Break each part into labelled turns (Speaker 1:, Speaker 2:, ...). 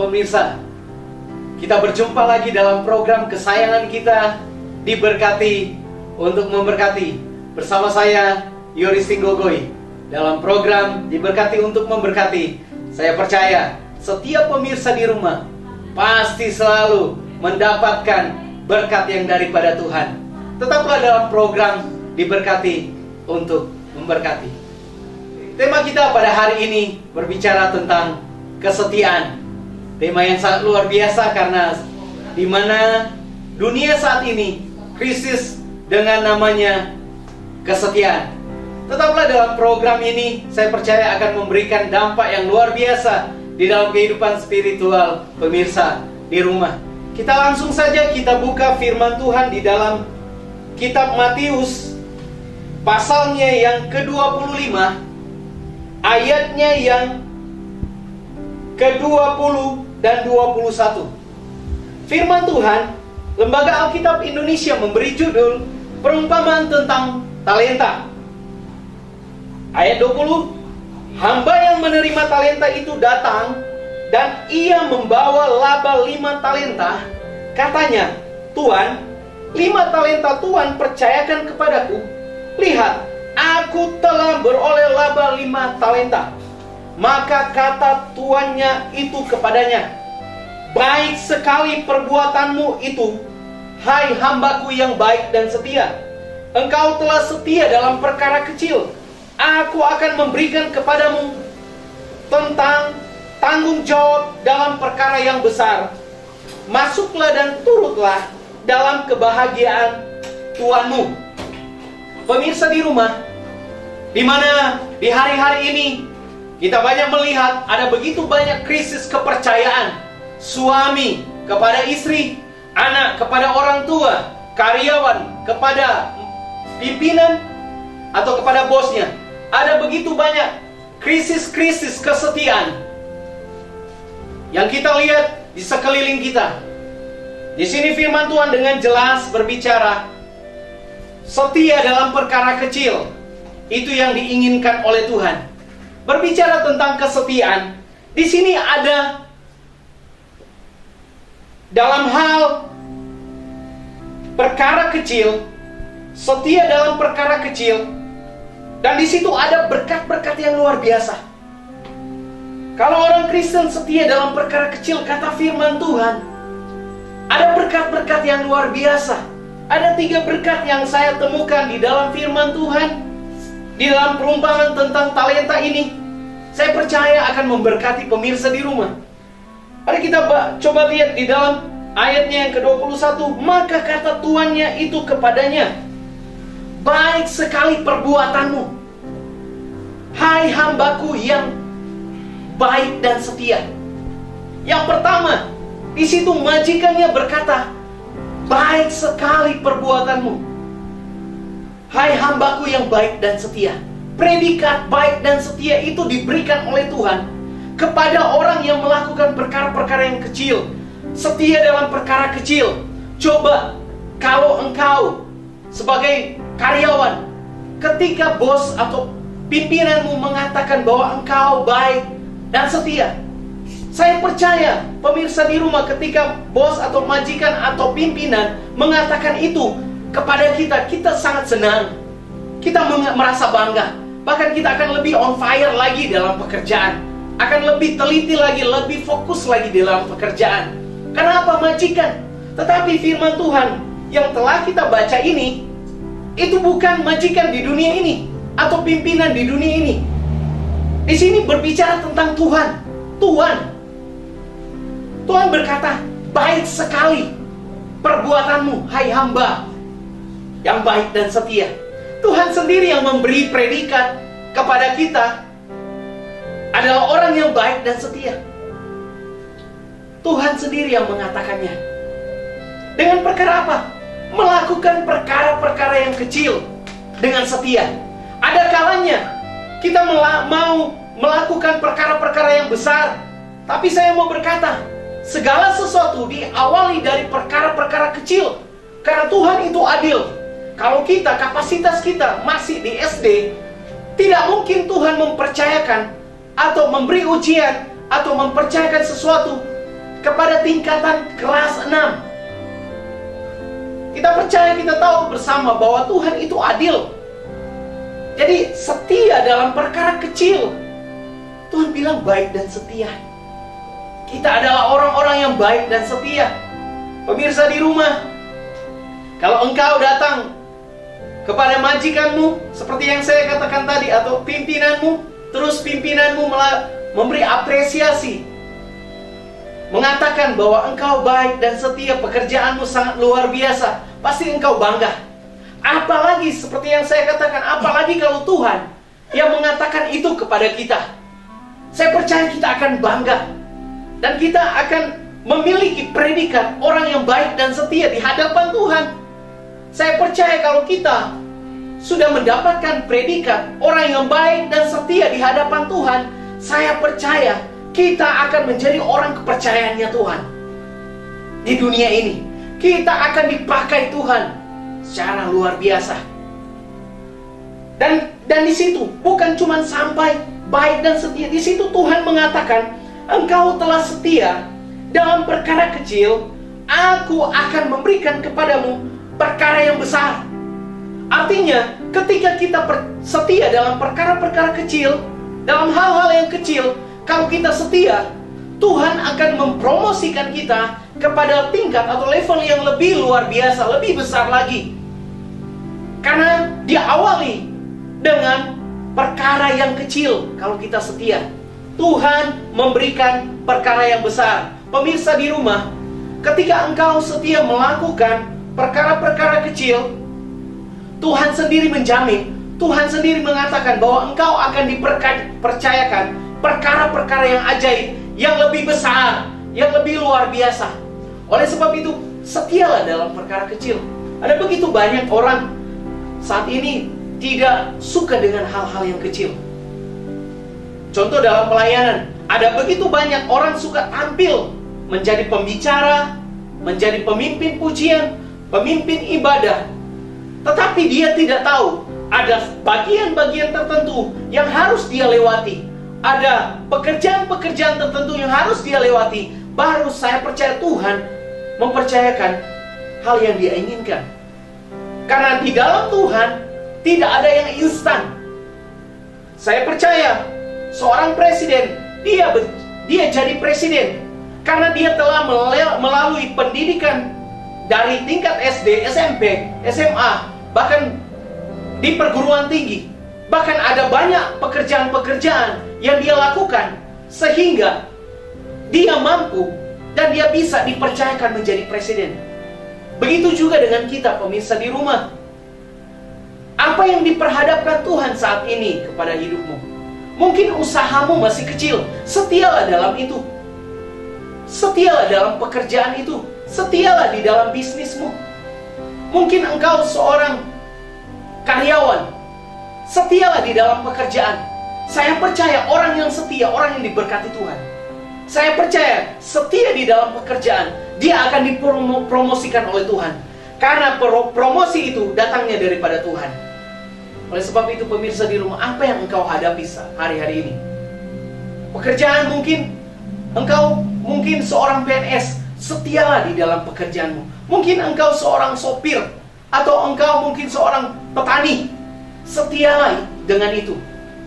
Speaker 1: pemirsa, kita berjumpa lagi dalam program kesayangan kita, Diberkati untuk Memberkati. Bersama saya, Yoris Tinggogoy. Dalam program Diberkati untuk Memberkati, saya percaya setiap pemirsa di rumah pasti selalu mendapatkan berkat yang daripada Tuhan. Tetaplah dalam program Diberkati untuk Memberkati. Tema kita pada hari ini berbicara tentang kesetiaan. Tema yang sangat luar biasa karena di mana dunia saat ini krisis dengan namanya kesetiaan. Tetaplah dalam program ini, saya percaya akan memberikan dampak yang luar biasa di dalam kehidupan spiritual pemirsa di rumah. Kita langsung saja kita buka firman Tuhan di dalam kitab Matius pasalnya yang ke-25, ayatnya yang ke-20 dan 21. Firman Tuhan, Lembaga Alkitab Indonesia memberi judul perumpamaan tentang talenta. Ayat 20, hamba yang menerima talenta itu datang dan ia membawa laba 5 talenta. Katanya, Tuan, 5 talenta Tuan percayakan kepadaku. Lihat, aku telah beroleh laba 5 talenta. Maka kata tuannya itu kepadanya, baik sekali perbuatanmu itu, hai hambaku yang baik dan setia. Engkau telah setia dalam perkara kecil, aku akan memberikan kepadamu tentang tanggung jawab dalam perkara yang besar. Masuklah dan turutlah dalam kebahagiaan Tuanmu. Pemirsa di rumah, di mana di hari-hari ini kita banyak melihat ada begitu banyak krisis kepercayaan. Suami kepada istri, anak kepada orang tua, karyawan kepada pimpinan atau kepada bosnya. Ada begitu banyak krisis-krisis kesetiaan yang kita lihat di sekeliling kita. Di sini firman Tuhan dengan jelas berbicara, setia dalam perkara kecil, itu yang diinginkan oleh Tuhan. Berbicara tentang kesetiaan, di sini ada dalam hal perkara kecil, setia dalam perkara kecil, dan di situ ada berkat-berkat yang luar biasa. Kalau orang Kristen setia dalam perkara kecil, kata firman Tuhan, ada berkat-berkat yang luar biasa. Ada 3 berkat yang saya temukan di dalam firman Tuhan, di dalam perumpamaan tentang talenta ini. Saya percaya akan memberkati pemirsa di rumah. Mari kita coba lihat di dalam ayatnya yang ke-21. Maka kata tuannya itu kepadanya, baik sekali perbuatanmu, hai hambaku yang baik dan setia. Yang pertama, di situ majikannya berkata, baik sekali perbuatanmu, hai hambaku yang baik dan setia. Predikat baik dan setia itu diberikan oleh Tuhan kepada orang yang melakukan perkara-perkara yang kecil, setia dalam perkara kecil. Coba kalau engkau sebagai karyawan, ketika bos atau pimpinanmu mengatakan bahwa engkau baik dan setia, saya percaya pemirsa di rumah, ketika bos atau majikan atau pimpinan mengatakan itu kepada kita, kita sangat senang. Kita merasa bangga. Bahkan kita akan lebih on fire lagi dalam pekerjaan, akan lebih teliti lagi, lebih fokus lagi dalam pekerjaan. Kenapa majikan? Tetapi firman Tuhan yang telah kita baca ini, itu bukan majikan di dunia ini atau pimpinan di dunia ini. Di sini berbicara tentang Tuhan. Tuhan berkata, baik sekali perbuatanmu, hai hamba yang baik dan setia. Tuhan sendiri yang memberi predikat kepada kita adalah orang yang baik dan setia. Tuhan sendiri yang mengatakannya. Dengan perkara apa? Melakukan perkara-perkara yang kecil dengan setia. Ada kalanya kita mau melakukan perkara-perkara yang besar, tapi saya mau berkata, segala sesuatu diawali dari perkara-perkara kecil. Karena Tuhan itu adil. Kalau kita, kapasitas kita masih di SD, tidak mungkin Tuhan mempercayakan atau memberi ujian atau mempercayakan sesuatu kepada tingkatan kelas 6. Kita percaya, kita tahu bersama bahwa Tuhan itu adil. Jadi setia dalam perkara kecil. Tuhan bilang baik dan setia. Kita adalah orang-orang yang baik dan setia. Pemirsa di rumah, kalau engkau datang kepada majikanmu, seperti yang saya katakan tadi, atau pimpinanmu, terus pimpinanmu memberi apresiasi, mengatakan bahwa engkau baik dan setia, pekerjaanmu sangat luar biasa, pasti engkau bangga. Apalagi seperti yang saya katakan, apalagi kalau Tuhan yang mengatakan itu kepada kita, saya percaya kita akan bangga. Dan kita akan memiliki predikat orang yang baik dan setia di hadapan Tuhan. Saya percaya kalau kita sudah mendapatkan predikat orang yang baik dan setia di hadapan Tuhan, saya percaya kita akan menjadi orang kepercayaannya Tuhan. Di dunia ini, kita akan dipakai Tuhan secara luar biasa. Dan di situ bukan cuma sampai baik dan setia. Di situ Tuhan mengatakan, engkau telah setia dalam perkara kecil, aku akan memberikan kepadamu perkara yang besar. Artinya, ketika kita setia dalam perkara-perkara kecil, dalam hal-hal yang kecil, kalau kita setia, Tuhan akan mempromosikan kita kepada tingkat atau level yang lebih luar biasa, lebih besar lagi. Karena diawali dengan perkara yang kecil. Kalau kita setia, Tuhan memberikan perkara yang besar. Pemirsa di rumah, ketika engkau setia melakukan perkara-perkara kecil, Tuhan sendiri menjamin, Tuhan sendiri mengatakan bahwa engkau akan dipercayakan perkara-perkara yang ajaib, yang lebih besar, yang lebih luar biasa. Oleh sebab itu, setialah dalam perkara kecil. Ada begitu banyak orang saat ini tidak suka dengan hal-hal yang kecil. Contoh dalam pelayanan, ada begitu banyak orang suka tampil, menjadi pembicara, menjadi pemimpin pujian, pemimpin ibadah. Tetapi dia tidak tahu, ada bagian-bagian tertentu yang harus dia lewati. Ada pekerjaan-pekerjaan tertentu yang harus dia lewati. Baru saya percaya Tuhan mempercayakan hal yang dia inginkan. Karena di dalam Tuhan tidak ada yang instan. Saya percaya seorang presiden, dia jadi presiden karena dia telah melalui pendidikan dari tingkat SD, SMP, SMA, bahkan di perguruan tinggi. Bahkan ada banyak pekerjaan-pekerjaan yang dia lakukan sehingga dia mampu dan dia bisa dipercayakan menjadi presiden. Begitu juga dengan kita, pemirsa di rumah. Apa yang diperhadapkan Tuhan saat ini kepada hidupmu? Mungkin usahamu masih kecil, setialah dalam itu. Setialah dalam pekerjaan itu. Setialah di dalam bisnismu. Mungkin engkau seorang karyawan, setialah di dalam pekerjaan. Saya percaya orang yang setia, orang yang diberkati Tuhan. Saya percaya setia di dalam pekerjaan, dia akan dipromosikan oleh Tuhan. Karena promosi itu datangnya daripada Tuhan. Oleh sebab itu, pemirsa di rumah, apa yang engkau hadapi hari-hari ini? Pekerjaan mungkin, engkau mungkin seorang PNS, setialah di dalam pekerjaanmu. Mungkin engkau seorang sopir, atau engkau mungkin seorang petani, setialah dengan itu.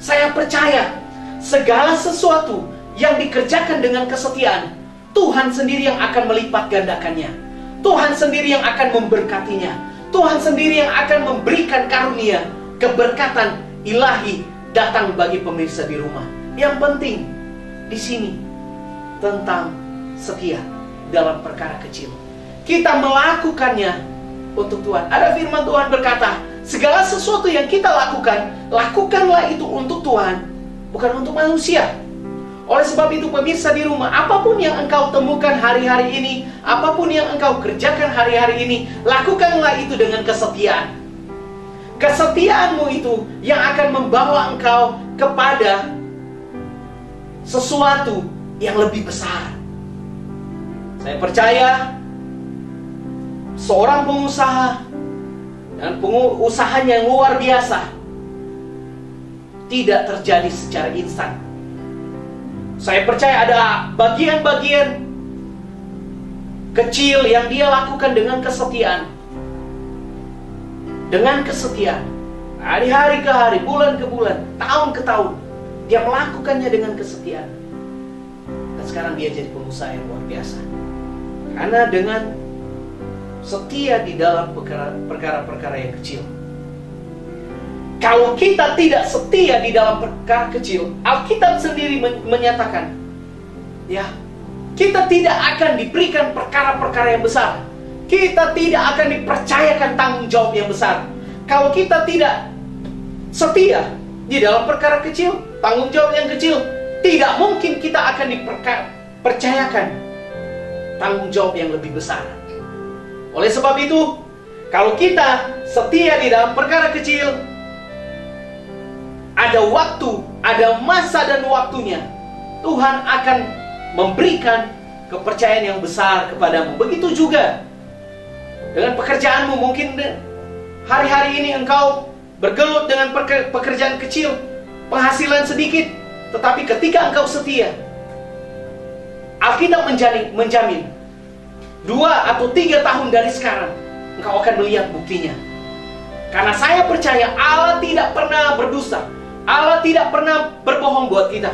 Speaker 1: Saya percaya segala sesuatu yang dikerjakan dengan kesetiaan, Tuhan sendiri yang akan melipat gandakannya. Tuhan sendiri yang akan memberkatinya. Tuhan sendiri yang akan memberikan karunia, keberkatan ilahi datang bagi pemirsa di rumah. Yang penting di sini tentang setia dalam perkara kecil. Kita melakukannya untuk Tuhan. Ada firman Tuhan berkata, segala sesuatu yang kita lakukan, lakukanlah itu untuk Tuhan, bukan untuk manusia. Oleh sebab itu, pemirsa di rumah, apapun yang engkau temukan hari-hari ini, apapun yang engkau kerjakan hari-hari ini, lakukanlah itu dengan kesetiaan. Kesetiaanmu itu yang akan membawa engkau kepada sesuatu yang lebih besar. Saya percaya seorang pengusaha dan usahanya yang luar biasa tidak terjadi secara instan. Saya percaya ada bagian-bagian kecil yang dia lakukan dengan kesetiaan. Dengan kesetiaan. Hari ke hari, bulan ke bulan, tahun ke tahun. Dia melakukannya dengan kesetiaan. Dan sekarang dia jadi pengusaha yang luar biasa. Karena dengan setia di dalam perkara-perkara yang kecil. Kalau kita tidak setia di dalam perkara kecil, Alkitab sendiri menyatakan, ya, kita tidak akan diberikan perkara-perkara yang besar. Kita tidak akan dipercayakan tanggung jawab yang besar. Kalau kita tidak setia di dalam perkara kecil, tanggung jawab yang kecil, tidak mungkin kita akan dipercayakan tanggung jawab yang lebih besar. Oleh sebab itu, kalau kita setia di dalam perkara kecil, ada waktu, ada masa dan waktunya, Tuhan akan memberikan kepercayaan yang besar kepadamu. Begitu juga dengan pekerjaanmu. Mungkin hari-hari ini engkau bergelut dengan pekerjaan kecil, penghasilan sedikit, tetapi ketika engkau setia, Alkitab menjamin 2 atau 3 tahun dari sekarang engkau akan melihat buktinya. Karena saya percaya Allah tidak pernah berdusta, Allah tidak pernah berbohong buat kita.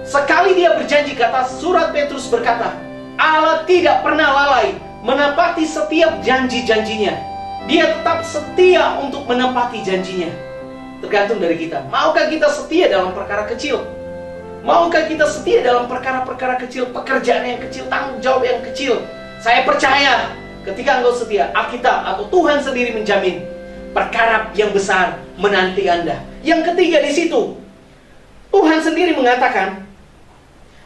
Speaker 1: Sekali Dia berjanji, kata surat Petrus berkata, Allah tidak pernah lalai menepati setiap janji-janjinya. Dia tetap setia untuk menepati janjinya. Tergantung dari kita. Maukah kita setia dalam perkara kecil? Maukah kita setia dalam perkara-perkara kecil, pekerjaan yang kecil, tanggung jawab yang kecil? Saya percaya ketika engkau setia, Alkitab atau Tuhan sendiri menjamin perkara yang besar menanti Anda. Yang ketiga di situ, Tuhan sendiri mengatakan,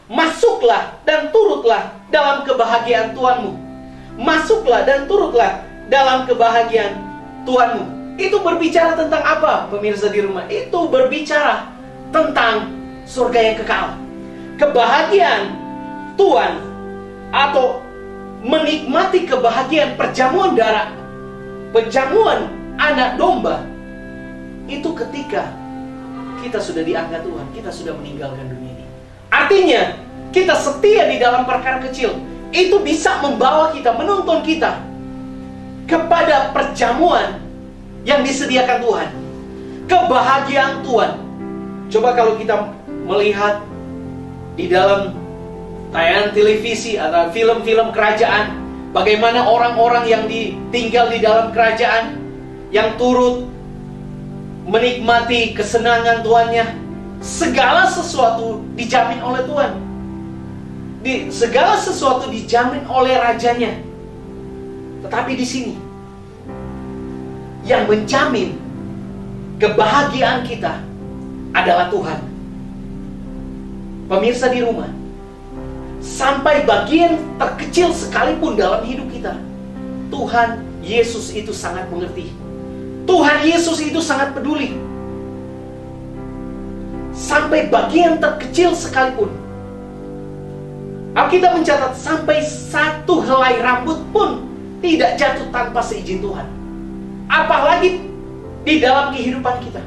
Speaker 1: masuklah dan turutlah dalam kebahagiaan Tuhanmu. Masuklah dan turutlah dalam kebahagiaan Tuhanmu. Itu berbicara tentang apa, pemirsa di rumah? Itu berbicara tentang surga yang kekal. Kebahagiaan Tuhan atau menikmati kebahagiaan perjamuan darah, perjamuan anak domba, itu ketika kita sudah diangkat Tuhan, kita sudah meninggalkan dunia ini. Artinya, kita setia di dalam perkara kecil, itu bisa membawa kita, menuntun kita kepada perjamuan yang disediakan Tuhan, kebahagiaan Tuhan. Coba kalau kita melihat di dalam tayangan televisi atau film-film kerajaan, bagaimana orang-orang yang tinggal di dalam kerajaan, yang turut menikmati kesenangan Tuhannya, segala sesuatu dijamin oleh Tuhan. Segala sesuatu dijamin oleh rajanya. Tetapi di sini yang menjamin kebahagiaan kita adalah Tuhan. Pemirsa di rumah, sampai bagian terkecil sekalipun dalam hidup kita, Tuhan Yesus itu sangat mengerti. Tuhan Yesus itu sangat peduli. Sampai bagian terkecil sekalipun. Alkitab mencatat sampai satu helai rambut pun tidak jatuh tanpa seizin Tuhan. Apalagi di dalam kehidupan kita.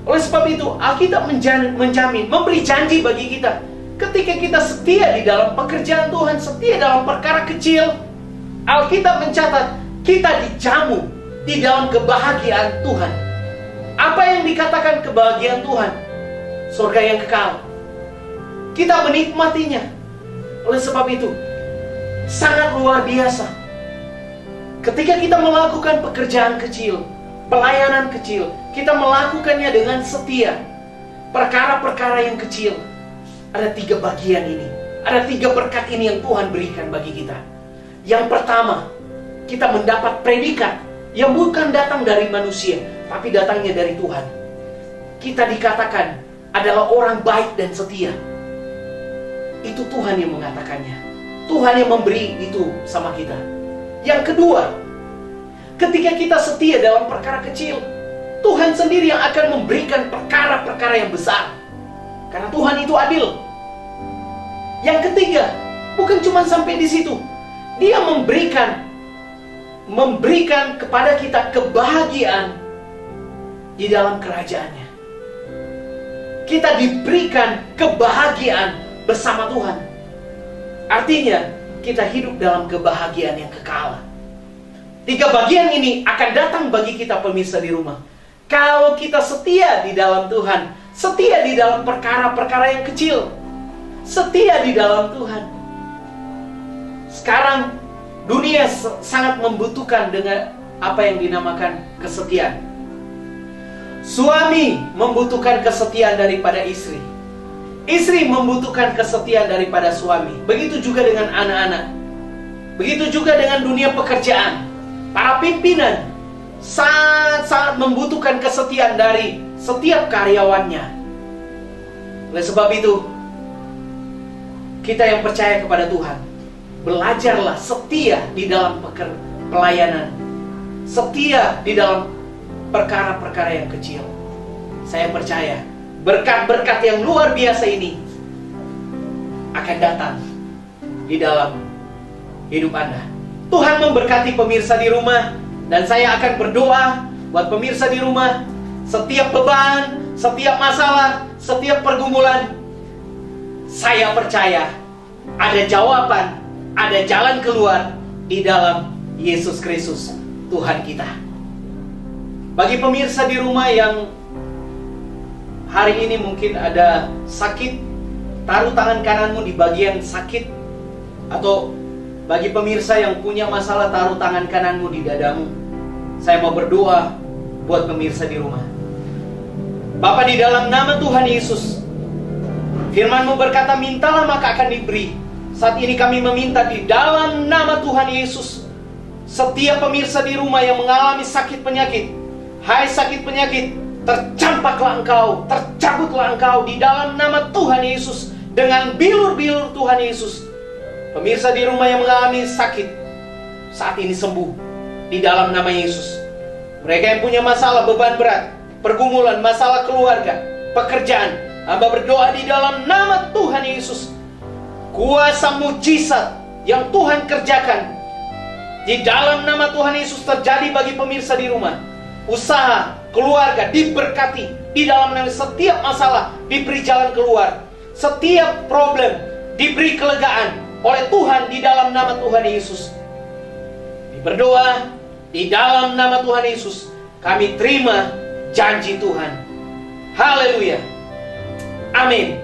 Speaker 1: Oleh sebab itu, Alkitab menjamin, memberi janji bagi kita. Ketika kita setia di dalam pekerjaan Tuhan, setia dalam perkara kecil, Alkitab mencatat kita dijamu di dalam kebahagiaan Tuhan. Apa yang dikatakan kebahagiaan Tuhan? Surga yang kekal. Kita menikmatinya. Oleh sebab itu, sangat luar biasa. Ketika kita melakukan pekerjaan kecil, pelayanan kecil, kita melakukannya dengan setia. Perkara-perkara yang kecil. Ada 3 bagian ini. Ada 3 berkat ini yang Tuhan berikan bagi kita. Yang pertama, kita mendapat predikat yang bukan datang dari manusia, tapi datangnya dari Tuhan. Kita dikatakan adalah orang baik dan setia. Itu Tuhan yang mengatakannya. Tuhan yang memberi itu sama kita. Yang kedua, ketika kita setia dalam perkara kecil, Tuhan sendiri yang akan memberikan perkara-perkara yang besar. Karena Tuhan itu adil. Yang ketiga, bukan cuma sampai di situ. Dia memberikan kepada kita kebahagiaan di dalam kerajaannya. Kita diberikan kebahagiaan bersama Tuhan. Artinya, kita hidup dalam kebahagiaan yang kekal. 3 bagian ini akan datang bagi kita pemirsa di rumah. Kalau kita setia di dalam Tuhan, setia di dalam perkara-perkara yang kecil, setia di dalam Tuhan. Sekarang dunia sangat membutuhkan dengan apa yang dinamakan kesetiaan. Suami membutuhkan kesetiaan daripada istri. Istri membutuhkan kesetiaan daripada suami. Begitu juga dengan anak-anak. Begitu juga dengan dunia pekerjaan. Para pimpinan sangat membutuhkan kesetiaan dari setiap karyawannya. Oleh sebab itu, kita yang percaya kepada Tuhan, belajarlah setia di dalam pelayanan, setia di dalam perkara-perkara yang kecil. Saya percaya berkat-berkat yang luar biasa ini akan datang di dalam hidup Anda. Tuhan memberkati pemirsa di rumah, dan saya akan berdoa buat pemirsa di rumah. Setiap beban, setiap masalah, setiap pergumulan, saya percaya ada jawaban, ada jalan keluar di dalam Yesus Kristus, Tuhan kita. Bagi pemirsa di rumah yang hari ini mungkin ada sakit, taruh tangan kananmu di bagian sakit. Atau bagi pemirsa yang punya masalah, taruh tangan kananmu di dadamu. Saya mau berdoa buat pemirsa di rumah. Bapa, di dalam nama Tuhan Yesus, firman-Mu berkata, mintalah maka akan diberi. Saat ini kami meminta di dalam nama Tuhan Yesus, setiap pemirsa di rumah yang mengalami sakit penyakit, hai sakit penyakit, tercampaklah engkau, tercabutlah engkau di dalam nama Tuhan Yesus, dengan bilur-bilur Tuhan Yesus. Pemirsa di rumah yang mengalami sakit, saat ini sembuh di dalam nama Yesus. Mereka yang punya masalah, beban berat, pergumulan, masalah keluarga, pekerjaan, hamba berdoa di dalam nama Tuhan Yesus. Kuasa mujizat yang Tuhan kerjakan di dalam nama Tuhan Yesus terjadi bagi pemirsa di rumah. Usaha, keluarga diberkati di dalam nama. Setiap masalah diberi jalan keluar. Setiap problem diberi kelegaan oleh Tuhan di dalam nama Tuhan Yesus. Berdoa di dalam nama Tuhan Yesus, kami terima janji Tuhan. Haleluya. Amin.